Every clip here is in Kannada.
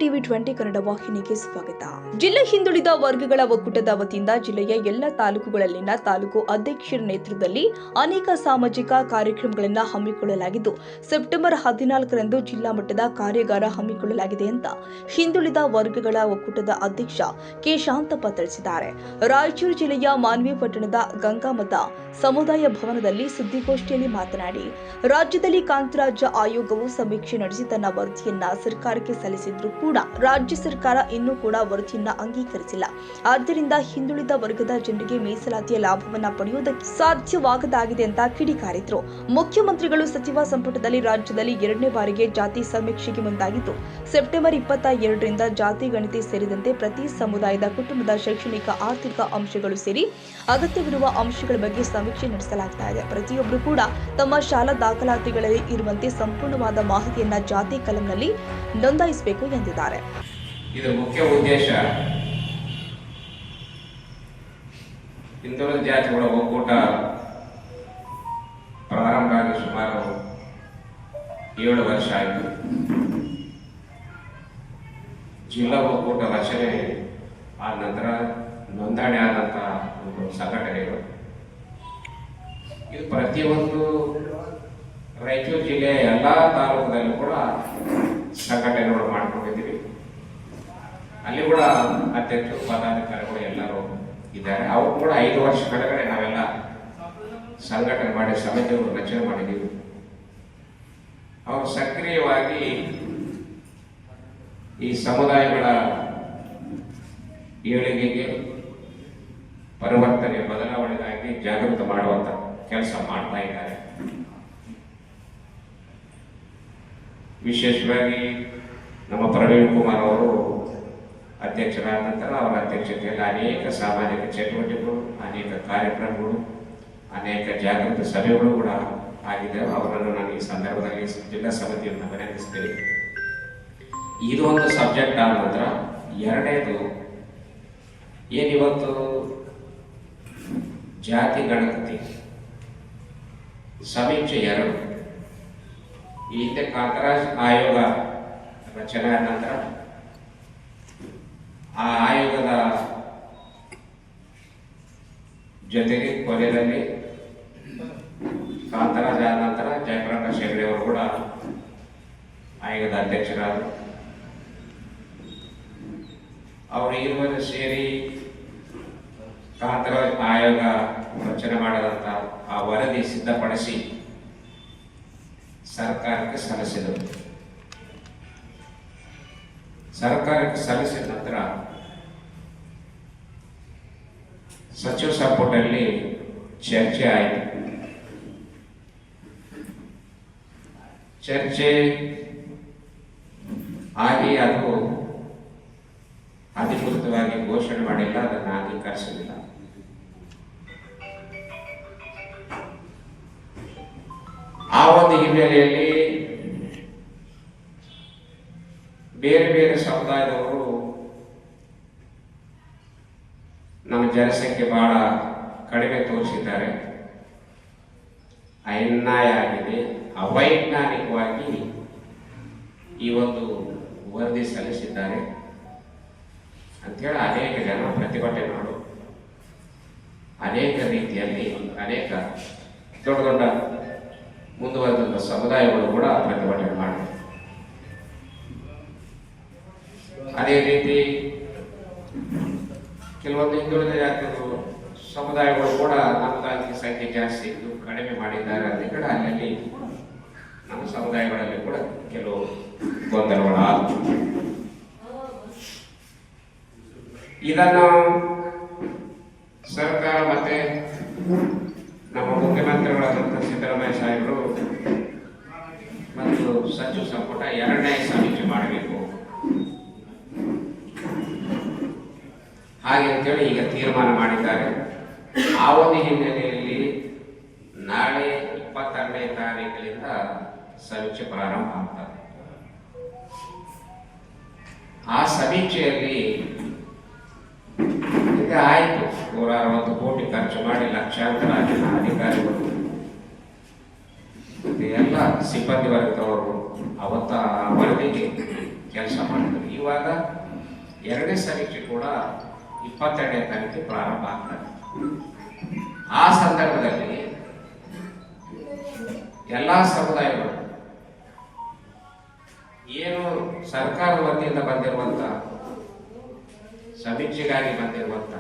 ಟಿವಿ 20 ಕನ್ನಡ ವಾಹಿನಿಗೆ ಸ್ವಾಗತ. ಜಿಲ್ಲಾ ಹಿಂದುಳಿದ ವರ್ಗಗಳ ಒಕ್ಕೂಟದ ವತಿಯಿಂದ ಜಿಲ್ಲೆಯ ಎಲ್ಲ ತಾಲೂಕುಗಳಲ್ಲಿನ ತಾಲೂಕು ಅಧ್ಯಕ್ಷರ ನೇತೃತ್ವದಲ್ಲಿ ಅನೇಕ ಸಾಮಾಜಿಕ ಕಾರ್ಯಕ್ರಮಗಳನ್ನು ಹಮ್ಮಿಕೊಳ್ಳಲಾಗಿದ್ದು, ಸೆಪ್ಟೆಂಬರ್ 14ರಂದು ಜಿಲ್ಲಾ ಮಟ್ಟದ ಕಾರ್ಯಾಗಾರ ಹಮ್ಮಿಕೊಳ್ಳಲಾಗಿದೆ ಅಂತ ಹಿಂದುಳಿದ ವರ್ಗಗಳ ಒಕ್ಕೂಟದ ಅಧ್ಯಕ್ಷ ಕೆ ಶಾಂತಪ್ಪ ತಿಳಿಸಿದ್ದಾರೆ. ರಾಯಚೂರು ಜಿಲ್ಲೆಯ ಮಾನ್ವಿ ಪಟ್ಟಣದ ಗಂಗಾಮತ ಸಮುದಾಯ ಭವನದಲ್ಲಿ ಸುದ್ದಿಗೋಷ್ಠಿಯಲ್ಲಿ ಮಾತನಾಡಿ, ರಾಜ್ಯದಲ್ಲಿ ಕಾಂತರಾಜ್ಯ ಆಯೋಗವು ಸಮೀಕ್ಷೆ ನಡೆಸಿ ತನ್ನ ವರದಿಯನ್ನ ಸರ್ಕಾರಕ್ಕೆ ಸಲ್ಲಿಸಿದ್ರು ಕೂಡ ರಾಜ್ಯ ಸರ್ಕಾರ ಇನ್ನೂ ಕೂಡ ವರದಿಯನ್ನ ಅಂಗೀಕರಿಸಿಲ್ಲ. ಆದ್ದರಿಂದ ಹಿಂದುಳಿದ ವರ್ಗದ ಜನರಿಗೆ ಮೀಸಲಾತಿಯ ಲಾಭವನ್ನ ಪಡೆಯುವುದಕ್ಕೆ ಸಾಧ್ಯವಾಗದಾಗಿದೆ ಅಂತ ಕಿಡಿಕಾರಿದ್ರು. ಮುಖ್ಯಮಂತ್ರಿಗಳು ಸಚಿವ ಸಂಪುಟದಲ್ಲಿ ರಾಜ್ಯದಲ್ಲಿ 2ನೇ ಬಾರಿಗೆ ಜಾತಿ ಸಮೀಕ್ಷೆಗೆ ಮುಂದಾಗಿದ್ದು, ಸೆಪ್ಟೆಂಬರ್ 22ರಿಂದ ಜಾತಿ ಗಣತಿ ಸೇರಿದಂತೆ ಪ್ರತಿ ಸಮುದಾಯದ ಕುಟುಂಬದ ಶೈಕ್ಷಣಿಕ ಆರ್ಥಿಕ ಅಂಶಗಳು ಸೇರಿ ಅಗತ್ಯವಿರುವ ಅಂಶಗಳ ಬಗ್ಗೆ ಸಮೀಕ್ಷೆ ನಡೆಸಲಾಗ್ತಾ ಇದೆ. ಪ್ರತಿಯೊಬ್ಬರು ಕೂಡ ತಮ್ಮ ಶಾಲಾ ದಾಖಲಾತಿಗಳಲ್ಲಿ ಇರುವಂತೆ ಸಂಪೂರ್ಣವಾದ ಮಾಹಿತಿಯನ್ನ ಜಾತಿ ಕಲಂನಲ್ಲಿ ನೋಂದಾಯಿಸಬೇಕು ಎಂದಿದ್ದಾರೆ. ಇದರ ಮುಖ್ಯ ಉದ್ದೇಶ ಹಿಂದುಳಿದ ಜಾತಿಗಳ ಒಕ್ಕೂಟ ಪ್ರಾರಂಭ ಆಗಿ ಸುಮಾರು 7 ವರ್ಷ ಆಯಿತು. ಜಿಲ್ಲಾ ಒಕ್ಕೂಟ ರಚನೆ ಆದ ನಂತರ ನೋಂದಣಿ ಆದಂಥ ಒಂದು ಸಂಘಟನೆಗಳು ಇದು ಪ್ರತಿಯೊಂದು ರಾಯಚೂರು ಜಿಲ್ಲೆಯ ಎಲ್ಲ ತಾಲೂಕುದಲ್ಲೂ ಕೂಡ ಸಂಘಟನೆಗಳು ಮಾಡ್ಕೊಂಡಿದ್ದೀವಿ. ಅಲ್ಲಿ ಕೂಡ ಅಧ್ಯಕ್ಷರು ಪದಾಧಿಕಾರಿಗಳು ಎಲ್ಲರೂ ಇದ್ದಾರೆ. ಅವರು ಕೂಡ 5 ವರ್ಷ ಕೆಳಗಡೆ ನಾವೆಲ್ಲ ಸಂಘಟನೆ ಮಾಡಿ ಸಮಿತಿಗಳು ರಚನೆ ಮಾಡಿದ್ದೀವಿ. ಅವರು ಸಕ್ರಿಯವಾಗಿ ಈ ಸಮುದಾಯಗಳ ಏಳಿಗೆಗೆ ಪರಿವರ್ತನೆ ಬದಲಾವಣೆಗಾಗಿ ಜಾಗೃತ ಮಾಡುವಂತ ಕೆಲಸ ಮಾಡ್ತಾ ಇದ್ದಾರೆ. ವಿಶೇಷವಾಗಿ ನಮ್ಮ ಪ್ರವೀಣ್ ಕುಮಾರ್ ಅವರು ಅಧ್ಯಕ್ಷರಾದ ನಂತರ ಅವರ ಅಧ್ಯಕ್ಷತೆಯಲ್ಲಿ ಅನೇಕ ಸಾಮಾಜಿಕ ಚಟುವಟಿಕೆಗಳು, ಅನೇಕ ಕಾರ್ಯಕ್ರಮಗಳು, ಅನೇಕ ಜಾಗೃತ ಸಭೆಗಳು ಕೂಡ ಆಗಿದೆ. ಅವರನ್ನು ನಾನು ಈ ಸಂದರ್ಭದಲ್ಲಿ ಜಿಲ್ಲಾ ಸಮಿತಿಯನ್ನು ಅಭಿನಂದಿಸ್ತೇನೆ. ಇದು ಒಂದು ಸಬ್ಜೆಕ್ಟ್ ಆದ ನಂತರ ಎರಡನೇದು ಏನಿವತ್ತು ಜಾತಿ ಗಣತಿ ಸಮೀಕ್ಷೆ 2 ಈ ಹಿಂದೆ ಕಾಂತರಾಜ್ ಆಯೋಗ ರಚನೆ ಆದ ನಂತರ ಆ ಆಯೋಗದ ಜೊತೆಗೆ ಕೊನೆಯಲ್ಲಿ ಕಾಂತರಾಜ್ ಆದ ನಂತರ ಜಯಪ್ರಕಾಶ್ ಹೆಗಡೆ ಅವರು ಕೂಡ ಆಯೋಗದ ಅಧ್ಯಕ್ಷರಾದರು. ಅವರು ಇರುವರು ಸೇರಿ ಕಾಂತರಾಜ್ ಆಯೋಗ ರಚನೆ ಮಾಡದಂತ ಆ ವರದಿ ಸಿದ್ಧಪಡಿಸಿ ಸರ್ಕಾರಕ್ಕೆ ಸಲ್ಲಿಸಿದರು. ಸರ್ಕಾರಕ್ಕೆ ಸಲ್ಲಿಸಿದ ನಂತರ ಸಚಿವ ಸಂಪುಟದಲ್ಲಿ ಚರ್ಚೆ ಆಯಿತು. ಚರ್ಚೆ ಆಗಿ ಅದು ಅಧಿಕೃತವಾಗಿ ಘೋಷಣೆ ಮಾಡಿಲ್ಲ, ಅದನ್ನು ಅಂಗೀಕರಿಸಲಿಲ್ಲ. ಆ ಒಂದು ಹಿನ್ನೆಲೆಯಲ್ಲಿ ಬೇರೆ ಬೇರೆ ಸಮುದಾಯದವರು ನಮ್ಮ ಜನಸಂಖ್ಯೆ ಬಹಳ ಕಡಿಮೆ ತೋರಿಸಿದ್ದಾರೆ, ಅನ್ಯಾಯ ಆಗಿದೆ, ಅವೈಜ್ಞಾನಿಕವಾಗಿ ಈ ಒಂದು ವರದಿ ಸಲ್ಲಿಸಿದ್ದಾರೆ ಅಂತೇಳಿ ಅನೇಕ ಜನ ಪ್ರತಿಭಟನೆ ಮಾಡು, ಅನೇಕ ರೀತಿಯಲ್ಲಿ ಅನೇಕ ದೊಡ್ಡ ದೊಡ್ಡ ಮುಂದುವರೆದ ಸಮುದಾಯಗಳು ಕೂಡ ಪ್ರತಿಭಟನೆ ಮಾಡಿದೆ. ಅದೇ ರೀತಿ ಕೆಲವೊಂದು ಹಿಂದುಳಿದ ಜಾತಿಗಳು ಸಮುದಾಯಗಳು ಕೂಡ ನಮ್ಮದಾಗಿ ಸಂಖ್ಯೆ ಜಾಸ್ತಿ ಇದ್ದು ಕಡಿಮೆ ಮಾಡಿದ್ದಾರೆ ಅಂತ ಹೇಳಿ ಅಲ್ಲಿ ನಮ್ಮ ಸಮುದಾಯಗಳಲ್ಲಿ ಕೂಡ ಕೆಲವು ಗೊಂದಲಗಳು ಆದವು. ಇದನ್ನು ಸರ್ಕಾರ ಮತ್ತೆ ನಮ್ಮ ಮುಖ್ಯಮಂತ್ರಿಗಳಾದಂಥ ಸಿದ್ದರಾಮಯ್ಯ ಸಾಹೇಬರು ಮತ್ತು ಸಚಿವ ಸಂಪುಟ 2ನೇ ಸಮೀಕ್ಷೆ ಮಾಡಬೇಕು ಹಾಗೆ ಅಂತೇಳಿ ಈಗ ತೀರ್ಮಾನ ಮಾಡಿದ್ದಾರೆ. ಆ ಒಂದು ಹಿನ್ನೆಲೆಯಲ್ಲಿ ನಾಳೆ 22ನೇ ತಾರೀಕಿನಿಂದ ಸಮೀಕ್ಷೆ ಪ್ರಾರಂಭ ಆಗ್ತದೆ. ಆ ಸಮೀಕ್ಷೆಯಲ್ಲಿ ಈಗ ಆಯಿತು 160 ಕೋಟಿ ಖರ್ಚು ಮಾಡಿ ಲಕ್ಷಾಂತರ ಜನ ಅಧಿಕಾರಿಗಳು ಎಲ್ಲ ಸಿಬ್ಬಂದಿ ವರ್ಗದವರು ಅವತ್ತ ವರದಿಗೆ ಕೆಲಸ ಮಾಡಿದ್ರು. ಇವಾಗ 2ನೇ ಸಮೀಕ್ಷೆ ಕೂಡ 22ನೇ ತಾರೀಕು ಪ್ರಾರಂಭ ಆಗ್ತದೆ. ಆ ಸಂದರ್ಭದಲ್ಲಿ ಎಲ್ಲ ಸಮುದಾಯಗಳು ಏನು ಸರ್ಕಾರದ ವತಿಯಿಂದ ಬಂದಿರುವಂತ ಸಮೀಕ್ಷೆಗಾಗಿ ಬಂದಿರುವಂತ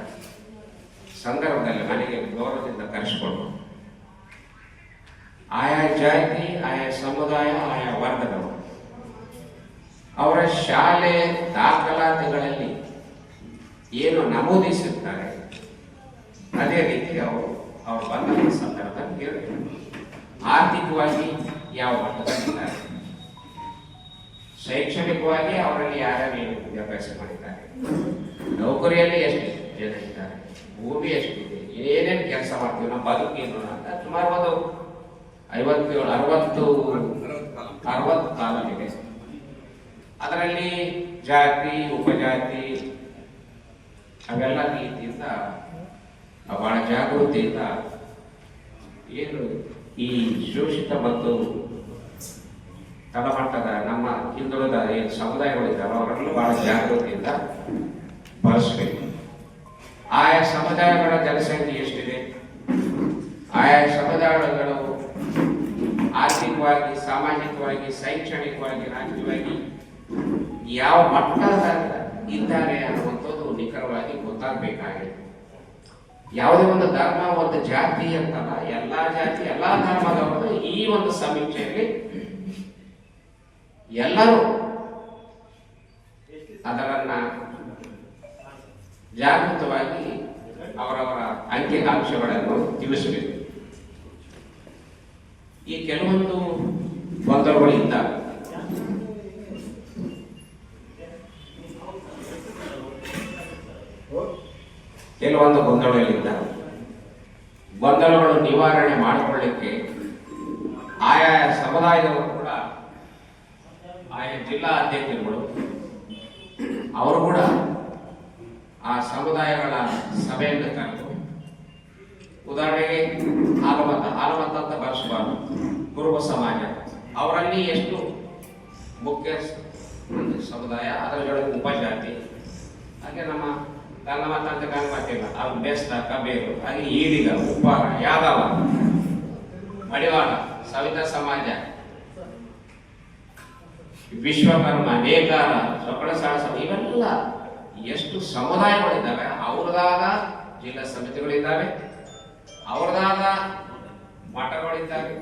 ಸಂದರ್ಭದಲ್ಲಿ ಮನೆಗೆ ಗೌರವದಿಂದ ಕರೆಸಿಕೊಂಡು ಆಯಾ ಜಾತಿ, ಆಯಾ ಸಮುದಾಯ, ಆಯಾ ವರ್ಗದವರು ಅವರ ಶಾಲೆ ದಾಖಲಾತಿಗಳಲ್ಲಿ ಏನು ನಮೂದಿಸಿರ್ತಾರೆ ಅದೇ ರೀತಿ ಅವರು ಬಂದ ಸಂದರ್ಭದಲ್ಲಿ ಹೇಳಬೇಕು. ಆರ್ಥಿಕವಾಗಿ ಯಾವ ಮಟ್ಟದಲ್ಲಿದ್ದಾರೆ, ಶೈಕ್ಷಣಿಕವಾಗಿ ಅವರಲ್ಲಿ ಯಾರ್ಯಾರು ಏನು ವಿದ್ಯಾಭ್ಯಾಸ ಮಾಡಿದ್ದಾರೆ, ನೌಕರಿಯಲ್ಲಿ ಎಷ್ಟು ಜನ ಇದ್ದಾರೆ, ಭೂಮಿ ಎಷ್ಟಿದೆ, ಏನೇನು ಕೆಲಸ ಮಾಡ್ತೀವಿ, ನಮ್ಮ ಬದುಕೇನು ಅಂತ ಸುಮಾರು ಒಂದು 60 ತಾಲೂಕಿದೆ. ಅದರಲ್ಲಿ ಜಾತಿ, ಉಪಜಾತಿ ಅವೆಲ್ಲ ರೀತಿಯಿಂದ ಬಹಳ ಜಾಗೃತಿಯಿಂದ ಏನು ಈ ಶೋಷಿತ ಮತ್ತು ತಳಮಟ್ಟದ ನಮ್ಮ ಹಿಂದುಳಿದ ಏನು ಸಮುದಾಯಗಳಿದ್ದಾರೋ ಅವರನ್ನು ಬಹಳ ಜಾಗೃತಿಯಿಂದ ಬಳಸಬೇಕು. ಆಯಾ ಸಮುದಾಯಗಳ ಜನಸಂಖ್ಯೆ ಎಷ್ಟಿದೆ, ಆಯಾ ಸಮುದಾಯಗಳು ಆರ್ಥಿಕವಾಗಿ, ಸಾಮಾಜಿಕವಾಗಿ, ಶೈಕ್ಷಣಿಕವಾಗಿ, ರಾಜಕೀಯವಾಗಿ ಯಾವ ಮಟ್ಟದ ಇದ್ದಾರೆ ಅನ್ನುವಂಥದ್ದು ನಿಖರವಾಗಿ ಗೊತ್ತಾಗಬೇಕಾಗಿದೆ. ಯಾವುದೇ ಒಂದು ಧರ್ಮ, ಒಂದು ಜಾತಿ ಅಂತಲ್ಲ, ಎಲ್ಲಾ ಜಾತಿ, ಎಲ್ಲಾ ಧರ್ಮದವರು ಈ ಒಂದು ಸಮೀಕ್ಷೆಯಲ್ಲಿ ಎಲ್ಲರೂ ಅದರನ್ನ ಜಾಗೃತವಾಗಿ ಅವರವರ ಅಂಕಿಅಂಶಗಳನ್ನು ತಿಳಿಸಬೇಕು. ಈ ಕೆಲವೊಂದು ಗೊಂದಲಗಳಿಂದ ಗೊಂದಲಗಳು ನಿವಾರಣೆ ಮಾಡಿಕೊಳ್ಳಿಕ್ಕೆ ಆಯಾ ಸಮುದಾಯದವರು ಕೂಡ, ಆಯಾ ಜಿಲ್ಲಾ ಅಧ್ಯಕ್ಷರುಗಳು ಅವರು ಕೂಡ ಆ ಸಮುದಾಯಗಳ ಸಭೆಯನ್ನು ಕರೆದು, ಉದಾಹರಣೆಗೆ ಆಲಮತ ಅಂತ ಬಳಸಬಾರ್ದು, ಕುರುಬ ಸಮಾಜ ಅವರಲ್ಲಿ ಎಷ್ಟು ಮುಖ್ಯ ಸಮುದಾಯ, ಅದರೊಳಗೆ ಉಪಜಾತಿ, ಹಾಗೆ ನಮ್ಮ ಗಂಗಮತ ಅಂತ ಗಂಗಮತಿಲ್ಲ, ಅದು ಬೆಸ್ತ, ಕಬೇರು, ಹಾಗೆ ಈಡಿಗ, ಉಪ್ಪಾರ, ಯಾದವ, ಮಡಿವಾಳ, ಸವಿತ ಸಮಾಜ, ವಿಶ್ವಕರ್ಮ, ನೇಕಾರ, ಸೊಕಡ ಸಾಹಸ, ಇವೆಲ್ಲ ಎಷ್ಟು ಸಮುದಾಯಗಳಿದ್ದಾವೆ. ಅವ್ರದಾಗ ಜಿಲ್ಲಾ ಸಮಿತಿಗಳಿದ್ದಾವೆ, ಅವ್ರದಾಗ ಮಠಗಳಿದ್ದಾವೆ,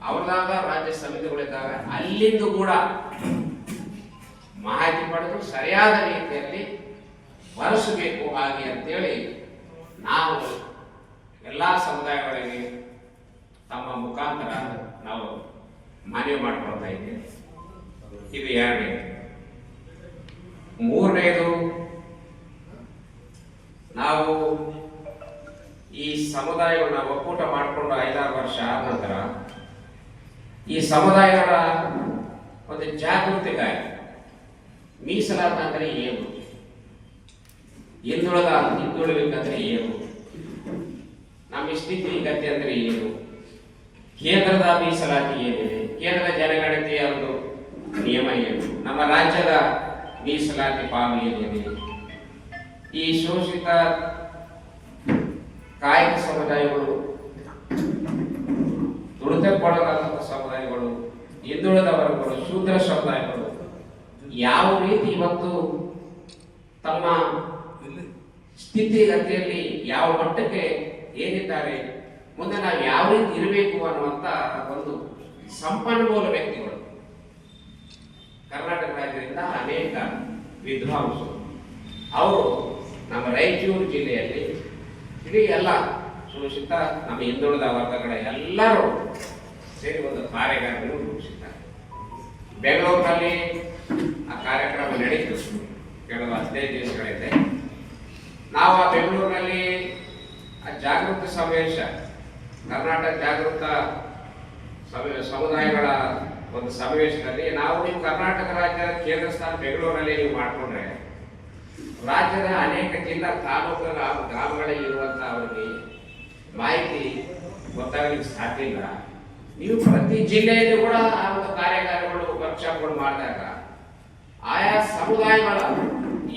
ಅವ್ರದಾಗ ರಾಜ್ಯ ಸಮಿತಿಗಳಿದ್ದಾವೆ. ಅಲ್ಲಿಂದ ಕೂಡ ಮಾಹಿತಿ ಪಡೆದು ಸರಿಯಾದ ರೀತಿಯಲ್ಲಿ ಬಳಸಬೇಕು. ಹಾಗೆ ಅಂತೇಳಿ ನಾವು ಎಲ್ಲ ಸಮುದಾಯಗಳಿಗೆ ತಮ್ಮ ಮುಖಾಂತರ ನಾವು ಮನವಿ ಮಾಡಿಕೊಳ್ತಾ ಇದ್ದೇವೆ. ಇದು 2ನೇದು. 3ನೇದು, ನಾವು ಈ ಸಮುದಾಯಗಳನ್ನ ಒಕ್ಕೂಟ ಮಾಡಿಕೊಂಡು 5-6 ವರ್ಷ ಆದ ನಂತರ ಈ ಸಮುದಾಯಗಳ ಒಂದು ಜಾಗೃತಿಗಾಗಿ ಮೀಸಲಾತ ಅಂದ್ರೆ ಏನು, ಹಿಂದುಳಿಬೇಕಂದ್ರೆ ಏನು, ನಮ್ಮ ಸ್ಥಿತಿಗತಿ ಅಂದ್ರೆ ಏನು, ಕೇಂದ್ರದ ಮೀಸಲಾತಿ ಏನಿದೆ, ಕೇಂದ್ರದ ಜನಗಣತಿಯ ಒಂದು ನಿಯಮ ಏನು, ನಮ್ಮ ರಾಜ್ಯದ ಮೀಸಲಾತಿ ಪಾಲು ಏನಿದೆ, ಈ ಶೋಷಿತ ಕಾಯಕ ಸಮುದಾಯಗಳು, ದುಡಿತಕ್ಕೊಳಗಾದಂಥ ಸಮುದಾಯಗಳು, ಹಿಂದುಳಿದ ವರ್ಗಗಳು, ಶೂದ್ರ ಸಮುದಾಯಗಳು ಯಾವ ರೀತಿ ಇವತ್ತು ತಮ್ಮ ಸ್ಥಿತಿಗತಿಯಲ್ಲಿ ಯಾವ ಮಟ್ಟಕ್ಕೆ ಏನಿದ್ದಾರೆ, ಮುಂದೆ ನಾವು ಯಾವ ರೀತಿ ಇರಬೇಕು ಅನ್ನುವಂತ ಒಂದು ಸಂಪನ್ಮೂಲ ವ್ಯಕ್ತಿಗಳು ಕರ್ನಾಟಕ ರಾಜ್ಯದಿಂದ ಅನೇಕ ವಿದ್ವಾಂಸರು ಅವರು ನಮ್ಮ ರಾಯಚೂರು ಜಿಲ್ಲೆಯಲ್ಲಿ ಇಡೀ ಎಲ್ಲ ಶೋಷಿತ ನಮ್ಮ ಹಿಂದುಳಿದ ವರ್ಗಗಳ ಎಲ್ಲರೂ ಸೇರಿ ಒಂದು ಕಾರ್ಯಕ್ರಮವನ್ನು ರೂಪಿಸಿದ್ದಾರೆ. ಬೆಂಗಳೂರಿನಲ್ಲಿ ಆ ಕಾರ್ಯಕ್ರಮ ನಡೀತು ಕೆಲವು 15 ದಿವಸಗಳಿಂದ. ನಾವು ಆ ಬೆಂಗಳೂರಿನಲ್ಲಿ ಆ ಜಾಗೃತ ಸಮಾವೇಶ, ಕರ್ನಾಟಕ ಜಾಗೃತ ಸಮುದಾಯಗಳ ಒಂದು ಸಮಾವೇಶದಲ್ಲಿ ನಾವು ನೀವು ಕರ್ನಾಟಕ ರಾಜ್ಯದ ಕೇಂದ್ರ ಸ್ಥಾನ ಬೆಂಗಳೂರಿನಲ್ಲಿ ನೀವು ಮಾಡಿಕೊಂಡ್ರೆ ರಾಜ್ಯದ ಅನೇಕ ಜಿಲ್ಲಾ ತಾಲೂಕು ಗ್ರಾಮಗಳಲ್ಲಿ ಇರುವಂತಹ ಅವರಿಗೆ ಮಾಹಿತಿ ಗೊತ್ತಾಗಲಿಕ್ಕೆ ಸಾಧ್ಯ ಇಲ್ಲ. ನೀವು ಪ್ರತಿ ಜಿಲ್ಲೆಯಲ್ಲಿ ಕೂಡ ಆ ಒಂದು ಕಾರ್ಯಾಗಾರಗಳು, ವರ್ಕ್ಶಾಪ್ಗಳು ಮಾಡಿದಾಗ ಆಯಾ ಸಮುದಾಯಗಳ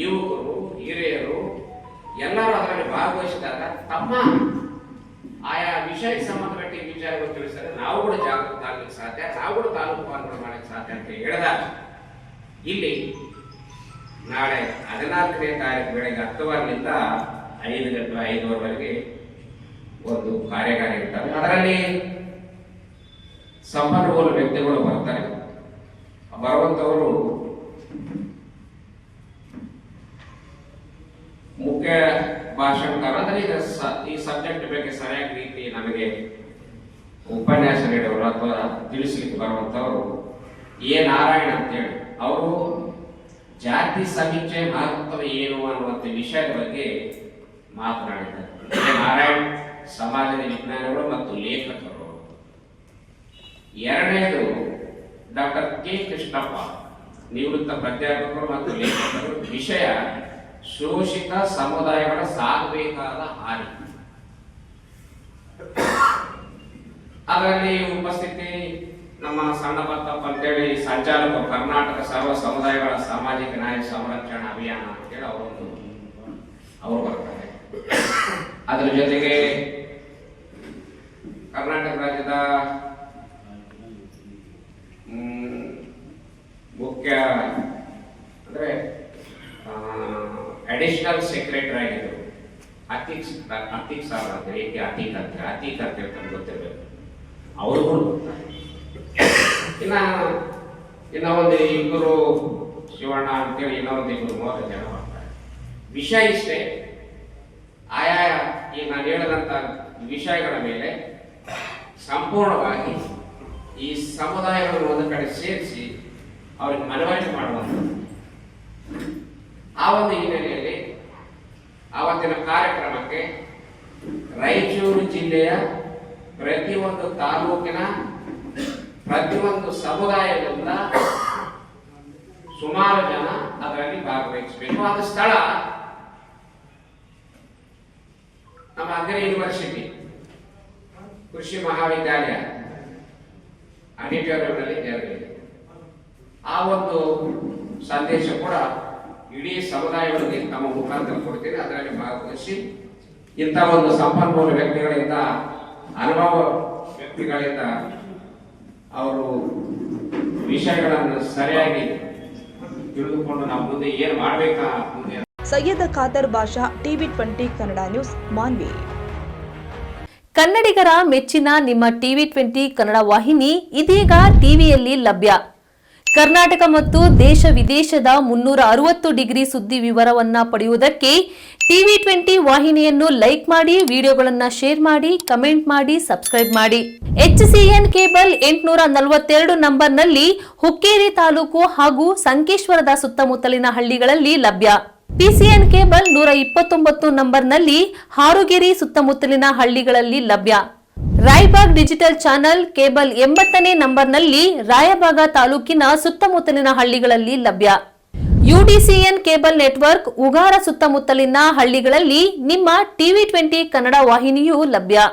ಯುವಕರು ಹಿರಿಯರು ಎಲ್ಲರೂ ಅದರಲ್ಲಿ ಭಾಗವಹಿಸಿದಾಗ ತಮ್ಮ ಆಯಾ ವಿಷಯಕ್ಕೆ ಸಂಬಂಧಪಟ್ಟ ವಿಚಾರಗಳು ತಿಳಿಸಿದ್ರೆ ನಾವು ಕೂಡ ಜಾಗೃತ ಆಗಲಿಕ್ಕೆ ಸಾಧ್ಯ, ನಾವು ಕೂಡ ತಾಲೂಕು ಪಾಲ್ಗೊಳ್ಳ ಮಾಡಲಿಕ್ಕೆ ಸಾಧ್ಯ ಅಂತ ಹೇಳಿದಾಗ ಇಲ್ಲಿ ನಾಳೆ 14ನೇ ತಾರೀಕು ಬೆಳಗ್ಗೆ 10 ಗಂಟೆಯಿಂದ 5 ಗಂಟೆ 5:30ವರೆಗೆ ಒಂದು ಕಾರ್ಯಾಗಾರ ಇರ್ತವೆ. ಅದರಲ್ಲಿ ಸಂಪನ್ಮೂಲ ವ್ಯಕ್ತಿಗಳು ಬರ್ತಾರೆ. ಬರುವಂತವರು ಮುಖ್ಯ ಭಾಷಣಕಾರ ಅಂದ್ರೆ ಈ ಸಬ್ಜೆಕ್ಟ್ ಬಗ್ಗೆ ಸರಿಯಾದ ರೀತಿ ನಮಗೆ ಉಪನ್ಯಾಸ ನೀಡೋರು ಅಥವಾ ತಿಳಿಸ್ಲಿಕ್ಕೆ ಬರುವಂತವರು ನಾರಾಯಣ ಅಂತೇಳಿ ಅವರು ಜಾತಿ ಸಮೀಕ್ಷೆ ಮಹತ್ವ ಏನು ಅನ್ನುವಂಥ ವಿಷಯದ ಬಗ್ಗೆ ಮಾತನಾಡಿದ್ದಾರೆ. ನಾರಾಯಣ್ ಸಮಾಜದ ವಿಜ್ಞಾನಿಗಳು ಮತ್ತು ಲೇಖಕರು. ಎರಡನೇದು ಡಾಕ್ಟರ್ ಕೆ ಕೃಷ್ಣಪ್ಪ, ನಿವೃತ್ತ ಪ್ರಾಧ್ಯಾಪಕರು ಮತ್ತು ಲೇಖಕರು. ವಿಷಯ ಶೋಷಿತ ಸಮುದಾಯಗಳ ಸಾಗಬೇಕಾದ ಹಾದಿ. ಅದರಲ್ಲಿ ಉಪಸ್ಥಿತಿ ನಮ್ಮ ಸಣ್ಣ ಬತ್ತಪ್ಪ ಅಂತೇಳಿ ಸಂಚಾಲಕ, ಕರ್ನಾಟಕ ಸರ್ವ ಸಮುದಾಯಗಳ ಸಾಮಾಜಿಕ ನ್ಯಾಯ ಸಂರಕ್ಷಣಾ ಅಭಿಯಾನ ಅಂತೇಳಿ ಅವರು ಬರ್ತಾರೆ. ಅದರ ಜೊತೆಗೆ ಕರ್ನಾಟಕ ರಾಜ್ಯದ ಮುಖ್ಯ ಅಂದ್ರೆ ಅಡಿಷನಲ್ ಸೆಕ್ರೆಟರಿ ಆಗಿದ್ರು ಅತೀಕ್ ಸಾರ್ ಅಂತ ಅತೀಕ್ ಅಂತ ಹೇಳ್ತಾರೆ, ಗೊತ್ತಿರಬೇಕು. ಅವರು ಇನ್ನ ಒಂದು ಇಬ್ಬರು ಶಿವಣ್ಣ ಅಂತೇಳಿ ಇನ್ನೊಂದು ಇಬ್ಬರು 30 ಜನ ಬರ್ತಾರೆ. ವಿಷಯ ಇಷ್ಟೇ, ಆಯಾ ಈಗ ನಾನು ಹೇಳಿದಂತ ವಿಷಯಗಳ ಮೇಲೆ ಸಂಪೂರ್ಣವಾಗಿ ಈ ಸಮುದಾಯಗಳನ್ನು ಒಂದು ಕಡೆ ಸೇರಿಸಿ ಅವ್ರಿಗೆ ಮನವರಿಕೆ ಮಾಡುವಂಥದ್ದು. ಆ ಒಂದು ಹಿನ್ನೆಲೆಯಲ್ಲಿ ಆವತ್ತಿನ ಕಾರ್ಯಕ್ರಮಕ್ಕೆ ರಾಯಚೂರು ಜಿಲ್ಲೆಯ ಪ್ರತಿಯೊಂದು ತಾಲೂಕಿನ ಪ್ರತಿಯೊಂದು ಸಮುದಾಯದಿಂದ ಸುಮಾರು ಜನ ಅದರಲ್ಲಿ ಭಾಗವಹಿಸಬೇಕು. ಆದ ಸ್ಥಳ ನಮ್ಮ ಅಗ್ರಿ ಯೂನಿವರ್ಸಿಟಿ ಕೃಷಿ ಮಹಾವಿದ್ಯಾಲಯ ಆಡಿಟೋರಿಯಂನಲ್ಲಿ ಜರುಗಲಿದೆ. ಆ ಒಂದು ಸಂದೇಶ ಕೂಡ ಇಡೀ ಸಮುದಾಯಗಳಿಗೆ ತಮ್ಮ ಮುಖಾಂತರ ಕೊಡ್ತೀನಿ. ಅದರಲ್ಲಿ ಭಾಗವಹಿಸಿ ಇಂಥ ಒಂದು ಸಂಪನ್ಮೂಲ ವ್ಯಕ್ತಿಗಳಿಂದ, ಅನುಭವ ವ್ಯಕ್ತಿಗಳಿಂದ ಅವರು ವಿಷಯಗಳನ್ನು ಸರಿಯಾಗಿ ತಿಳಿದುಕೊಂಡು ನಾವು ಮುಂದೆ ಏನು ಮಾಡಬೇಕಾ. Syed Khader Basha, TV20 Kannada news, Manvi. ಕನ್ನಡಿಗರ ಮೆಚ್ಚಿನ ನಿಮ್ಮ TV20 ಕನ್ನಡ ವಾಹಿನಿ ಇದೀಗ ಟಿವಿಯಲ್ಲಿ ಲಭ್ಯ. ಕರ್ನಾಟಕ ಮತ್ತು ದೇಶ ವಿದೇಶದ 360 ಡಿಗ್ರಿ ಸುದ್ದಿ ವಿವರವನ್ನ ಪಡೆಯುವುದಕ್ಕೆ TV20 ವಾಹಿನಿಯನ್ನು ಲೈಕ್ ಮಾಡಿ, ವಿಡಿಯೋಗಳನ್ನು ಶೇರ್ ಮಾಡಿ, ಕಮೆಂಟ್ ಮಾಡಿ, ಸಬ್ಸ್ಕ್ರೈಬ್ ಮಾಡಿ. HCN ಕೇಬಲ್ 842 ನಂಬರ್ನಲ್ಲಿ ಹುಕ್ಕೇರಿ ತಾಲೂಕು ಹಾಗೂ ಸಂಕೇಶ್ವರದ ಸುತ್ತಮುತ್ತಲಿನ ಹಳ್ಳಿಗಳಲ್ಲಿ ಲಭ್ಯ. PCN ಕೇಬಲ್ 129 ನಂಬರ್ನಲ್ಲಿ ಹಾರುಗೆರೆ ಸುತ್ತಮುತ್ತಲಿನ ಹಳ್ಳಿಗಳಲ್ಲಿ ಲಭ್ಯ. ರಾಯಬಾಗ್ ಡಿಜಿಟಲ್ ಚಾನೆಲ್ ಕೇಬಲ್ 80ನೇ ನಂಬರ್ನಲ್ಲಿ ರಾಯಬಾಗ ತಾಲೂಕಿನ ಸುತ್ತಮುತ್ತಲಿನ ಹಳ್ಳಿಗಳಲ್ಲಿ ಲಭ್ಯ. UDCN ಕೇಬಲ್ ನೆಟ್ವರ್ಕ್ ಉಗಾರ ಸುತ್ತಮುತ್ತಲಿನ ಹಳ್ಳಿಗಳಲ್ಲಿ ನಿಮ್ಮ TV20 ಕನ್ನಡ ವಾಹಿನಿಯೂ ಲಭ್ಯ.